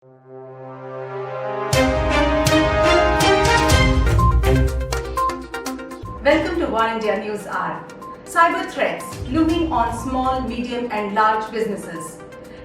Welcome to One India News Hour. Cyber threats looming on small, medium and large businesses.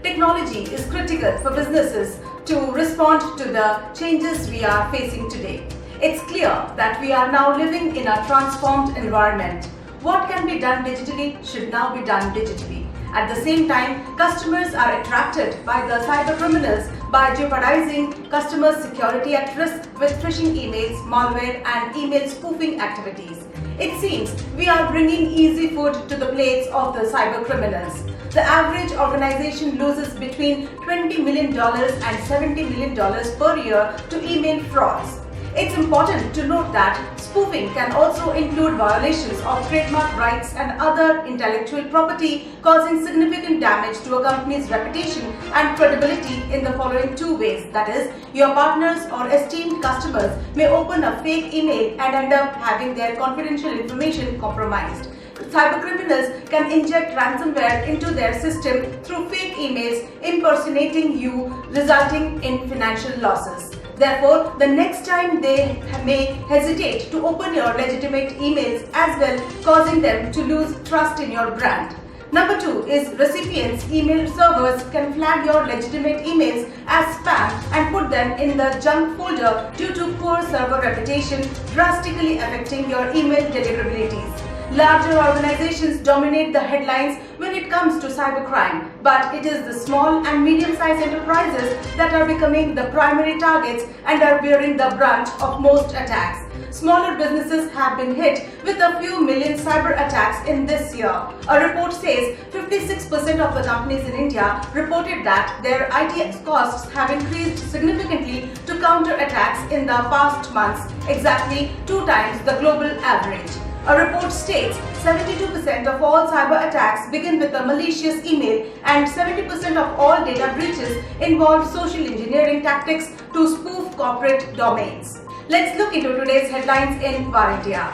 Technology is critical for businesses to respond to the changes we are facing today. It's clear that we are now living in a transformed environment. What can be done digitally should now be done digitally. At the same time, customers are attracted by the cyber criminals by jeopardizing customers' security at risk with phishing emails, malware and email spoofing activities. It seems we are bringing easy food to the plates of the cyber criminals. The average organization loses between $20 million and $70 million per year to email frauds. It's important to note that spoofing can also include violations of trademark rights and other intellectual property, causing significant damage to a company's reputation and credibility in the following two ways. That is, your partners or esteemed customers may open a fake email and end up having their confidential information compromised. Cybercriminals can inject ransomware into their system through fake emails impersonating you, resulting in financial losses. Therefore, the next time they may hesitate to open your legitimate emails as well, causing them to lose trust in your brand. Number 2 is recipients' email servers can flag your legitimate emails as spam and put them in the junk folder due to poor server reputation, drastically affecting your email deliverabilities. Larger organizations dominate the headlines when it comes to cybercrime, but it is the small and medium-sized enterprises that are becoming the primary targets and are bearing the brunt of most attacks. Smaller businesses have been hit with a few million cyber attacks in this year. A report says 56% of the companies in India reported that their IT costs have increased significantly to counter attacks in the past months, exactly 2 times the global average. A report states 72% of all cyber attacks begin with a malicious email and 70% of all data breaches involve social engineering tactics to spoof corporate domains. Let's look into today's headlines in One India.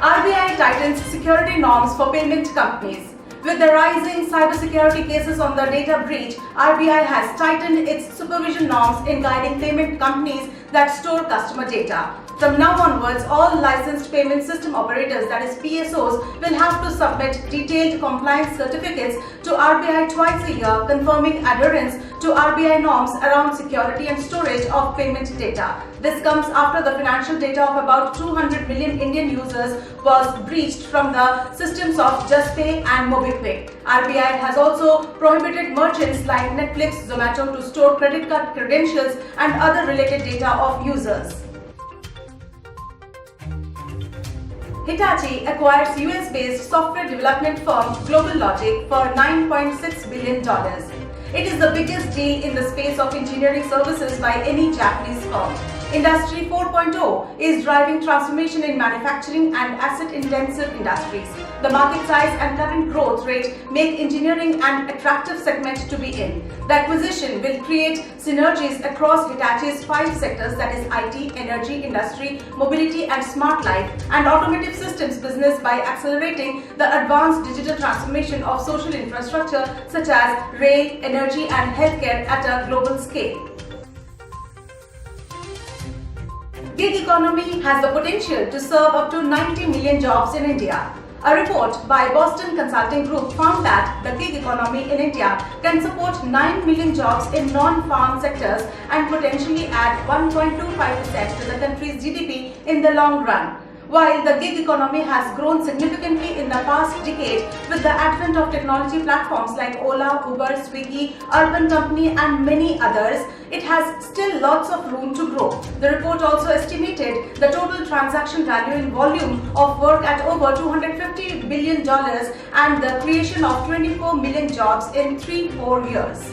RBI tightens security norms for payment companies. With the rising cybersecurity cases on the data breach, RBI has tightened its supervision norms in guiding payment companies that store customer data. From now onwards, all licensed payment system operators, that is PSOs, will have to submit detailed compliance certificates to RBI twice a year, confirming adherence to RBI norms around security and storage of payment data. This comes after the financial data of about 200 million Indian users was breached from the systems of JustPay and MobiKwik. RBI has also prohibited merchants like Netflix, Zomato to store credit card credentials and other related data of users. Hitachi acquires US-based software development firm GlobalLogic for $9.6 billion. It is the biggest deal in the space of engineering services by any Japanese firm. Industry 4.0 is driving transformation in manufacturing and asset-intensive industries. The market size and current growth rate make engineering an attractive segment to be in. The acquisition will create synergies across Hitachi's 5 sectors, that is IT, energy, industry, mobility and smart life, and automotive systems business by accelerating the advanced digital transformation of social infrastructure such as rail, energy and healthcare at a global scale. Gig economy has the potential to serve up to 90 million jobs in India. A report by Boston Consulting Group found that the gig economy in India can support 9 million jobs in non-farm sectors and potentially add 1.25% to the country's GDP in the long run. While the gig economy has grown significantly in the past decade with the advent of technology platforms like Ola, Uber, Swiggy, Urban Company and many others, it has still lots of room to grow. The report also estimated the total transaction value in volume of work at over $250 billion and the creation of 24 million jobs in 3-4 years.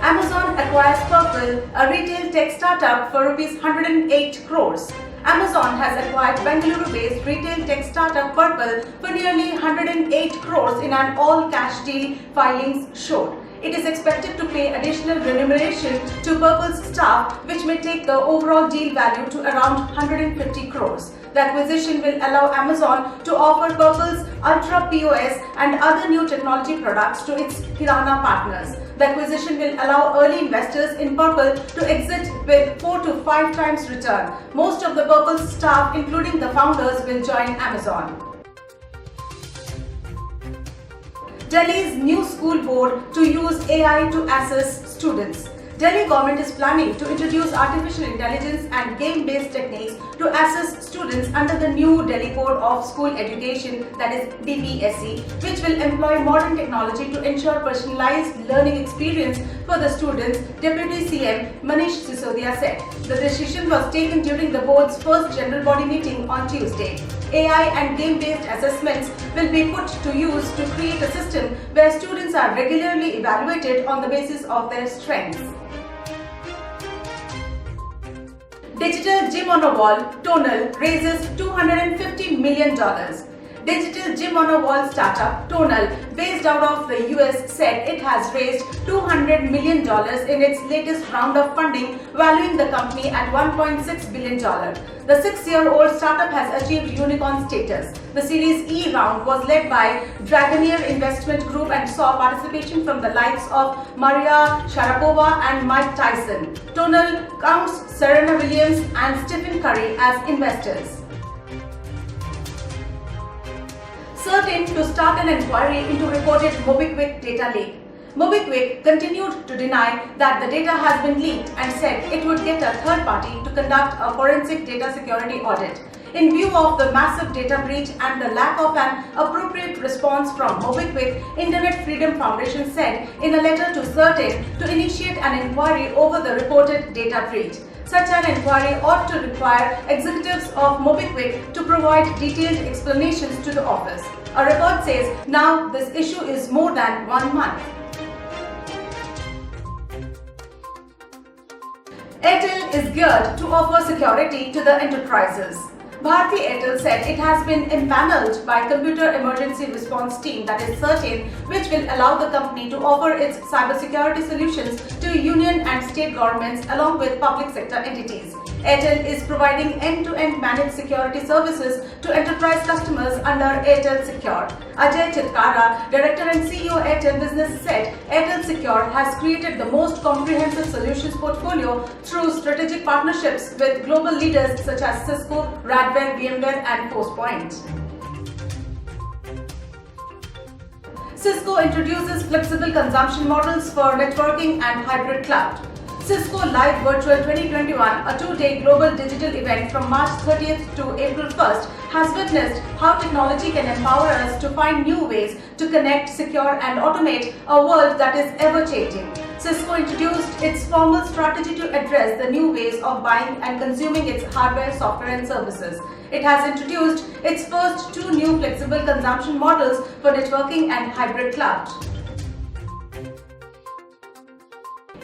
Amazon acquires Purple, a retail tech startup, for Rs 108 crores. Amazon has acquired Bengaluru-based retail tech startup Purple for nearly 108 crores in an all-cash deal, filings showed. It is expected to pay additional remuneration to Purple's staff, which may take the overall deal value to around 150 crores. The acquisition will allow Amazon to offer Purple's Ultra POS and other new technology products to its Kirana partners. The acquisition will allow early investors in Purple to exit with 4 to 5 times return. Most of the Purple staff, including the founders, will join Amazon. Delhi's new school board to use AI to assess students. Delhi government is planning to introduce artificial intelligence and game-based techniques to assess students under the new Delhi Code of School Education, that is DPSE, which will employ modern technology to ensure personalized learning experience for the students, Deputy CM Manish Sisodia said. The decision was taken during the board's first general body meeting on Tuesday. AI and game-based assessments will be put to use to create a system where students are regularly evaluated on the basis of their strengths. Digital gym on a wall, Tonal raises $250 million. Digital gym on a wall startup Tonal, based out of the US, said it has raised $200 million in its latest round of funding, valuing the company at $1.6 billion. The 6-year-old startup has achieved unicorn status. The Series E round was led by Dragoneer Investment Group and saw participation from the likes of Maria Sharapova and Mike Tyson. Tonal counts Serena Williams and Stephen Curry as investors. Certain to start an inquiry into reported MobiKwik data leak. MobiKwik continued to deny that the data has been leaked and said it would get a third party to conduct a forensic data security audit. In view of the massive data breach and the lack of an appropriate response from MobiKwik, Internet Freedom Foundation said in a letter to Certain to initiate an inquiry over the reported data breach. Such an inquiry ought to require executives of MobiKwik to provide detailed explanations to the office. A report says now this issue is more than 1 month. Airtel is geared to offer security to the enterprises. Bharti Airtel said it has been empaneled by Computer Emergency Response Team, that is Certain, which will allow the company to offer its cybersecurity solutions to union and state governments along with public sector entities. Airtel is providing end-to-end managed security services to enterprise customers under Airtel Secure. Ajay Chitkara, Director and CEO Airtel Business, said Airtel Secure has created the most comprehensive solutions portfolio through strategic partnerships with global leaders such as Cisco, Radware, VMware and Forcepoint. Cisco introduces flexible consumption models for networking and hybrid cloud. Cisco Live Virtual 2021, a 2-day global digital event from March 30th to April 1st, has witnessed how technology can empower us to find new ways to connect, secure and automate a world that is ever-changing. Cisco introduced its formal strategy to address the new ways of buying and consuming its hardware, software and services. It has introduced its first 2 new flexible consumption models for networking and hybrid cloud.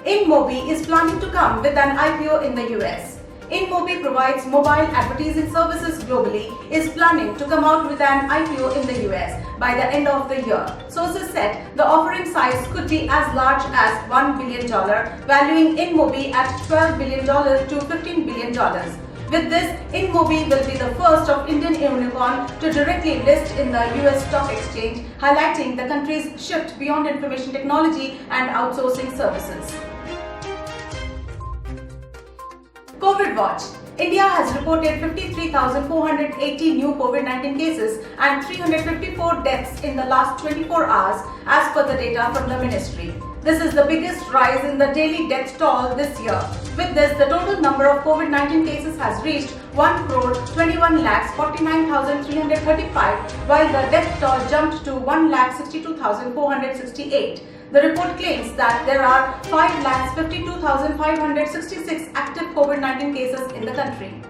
InMobi is planning to come with an IPO in the US. InMobi provides mobile advertising services globally, is planning to come out with an IPO in the US by the end of the year. Sources said the offering size could be as large as $1 billion, valuing InMobi at $12 billion to $15 billion. With this, InMobi will be the first of Indian unicorn to directly list in the US stock exchange, highlighting the country's shift beyond information technology and outsourcing services. COVID Watch. India has reported 53,480 new COVID-19 cases and 354 deaths in the last 24 hours as per the data from the ministry. This is the biggest rise in the daily death toll this year. With this, the total number of COVID-19 cases has reached 1,21,49,335, while the death toll jumped to 1,62,468. The report claims that there are 5,52,566 active COVID-19 cases in the country.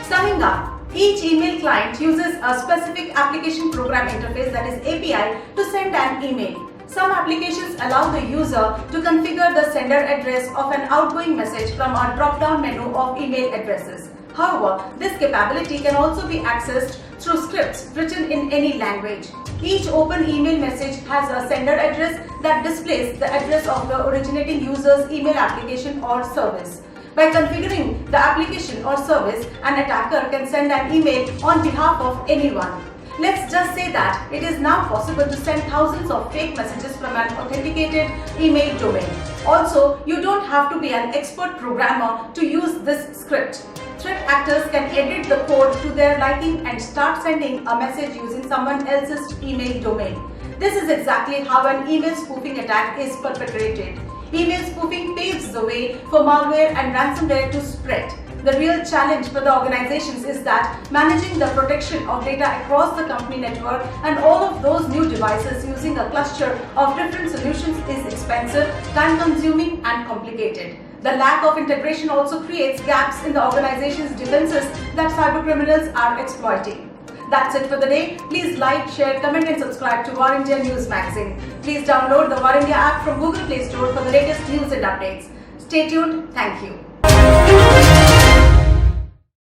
Summing up, each email client uses a specific application program interface, that is API, to send an email. Some applications allow the user to configure the sender address of an outgoing message from a drop-down menu of email addresses. However, this capability can also be accessed through scripts written in any language. Each open email message has a sender address that displays the address of the originating user's email application or service. By configuring the application or service, an attacker can send an email on behalf of anyone. Let's just say that it is now possible to send thousands of fake messages from an authenticated email domain. Also, you don't have to be an expert programmer to use this script. Threat actors can edit the code to their liking and start sending a message using someone else's email domain. This is exactly how an email spoofing attack is perpetrated. Email spoofing paves the way for malware and ransomware to spread. The real challenge for the organizations is that managing the protection of data across the company network and all of those new devices using a cluster of different solutions is expensive, time-consuming and complicated. The lack of integration also creates gaps in the organization's defenses that cybercriminals are exploiting. That's it for the day. Please like, share, comment and subscribe to War India News Magazine. Please download the War India app from Google Play Store for the latest news and updates. Stay tuned. Thank you.